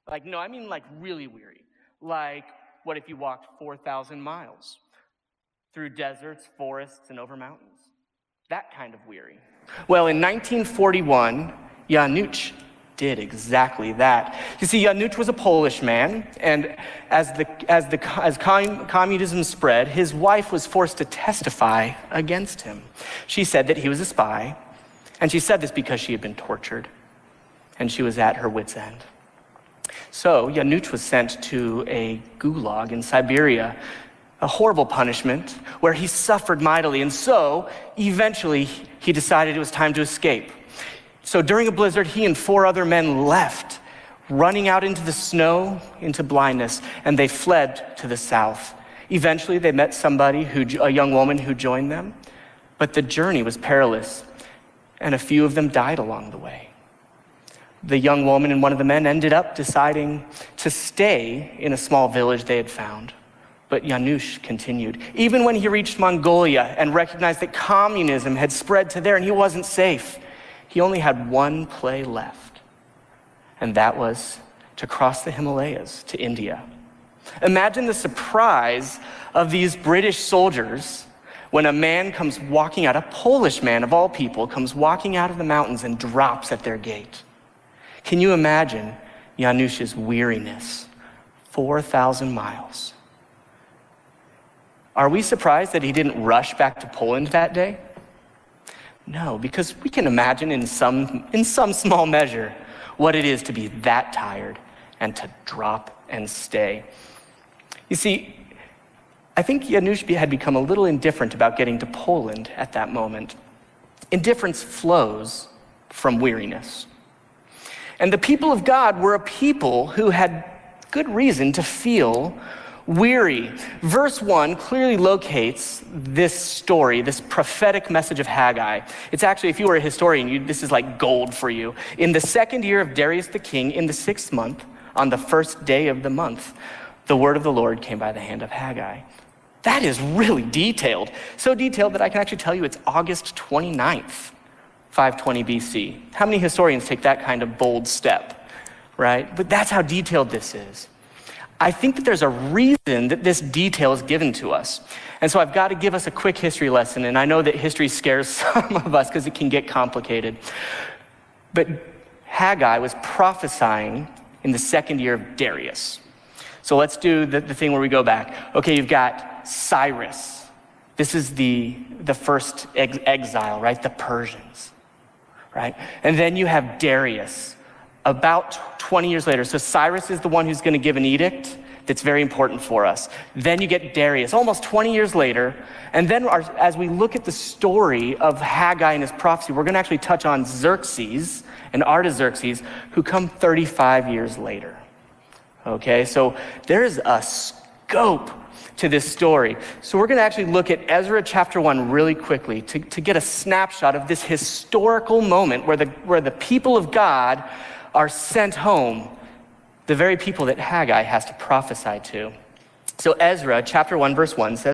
Like, no, I mean like really weary. Like, what if you walked 4,000 miles through deserts, forests, and over mountains? That kind of weary. Well, in 1941, Janusz did exactly that. You see, Janusz was a Polish man, and as communism spread, his wife was forced to testify against him. She said that he was a spy, and she said this because she had been tortured, and she was at her wit's end. So Janusz was sent to a gulag in Siberia, a horrible punishment where he suffered mightily, and so eventually he decided it was time to escape. So during a blizzard, he and 4 other men left, running out into the snow, into blindness, and they fled to the south. Eventually, they met somebody, a young woman who joined them, but the journey was perilous, and a few of them died along the way. The young woman and one of the men ended up deciding to stay in a small village they had found. But Janusz continued. Even when he reached Mongolia and recognized that communism had spread to there and he wasn't safe, he only had one play left, and that was to cross the Himalayas to India. Imagine the surprise of these British soldiers when a man comes walking out, a Polish man of all people, comes walking out of the mountains and drops at their gate. Can you imagine Janusz's weariness? 4,000 miles. Are we surprised that he didn't rush back to Poland that day? No, because we can imagine in some small measure what it is to be that tired and to drop and stay. You see, I think Janusz had become a little indifferent about getting to Poland at that moment. Indifference flows from weariness. And the people of God were a people who had good reason to feel weary. Verse 1 clearly locates this story, this prophetic message of Haggai. It's actually, if you were a historian, this is like gold for you. In the 2nd year of Darius the king, in the 6th month, on the 1st day of the month, the word of the Lord came by the hand of Haggai. That is really detailed. So detailed that I can actually tell you it's August 29th, 520 BC. How many historians take that kind of bold step, right? But that's how detailed this is. I think that there's a reason that this detail is given to us. And so I've got to give us a quick history lesson, and I know that history scares some of us because it can get complicated. But Haggai was prophesying in the 2nd year of Darius. So let's do the thing where we go back. Okay, you've got Cyrus. This is the first exile, right? The Persians, right? And then you have Darius. About 20 years later, so Cyrus is the one who's going to give an edict that's very important for us. Then you get Darius, almost 20 years later, and then as we look at the story of Haggai and his prophecy, we're going to actually touch on Xerxes and Artaxerxes, who come 35 years later. Okay, so there's a scope to this story. So we're going to actually look at Ezra chapter 1 really quickly to get a snapshot of this historical moment where the people of God are sent home, the very people that Haggai has to prophesy to. So Ezra chapter 1 verse 1 says,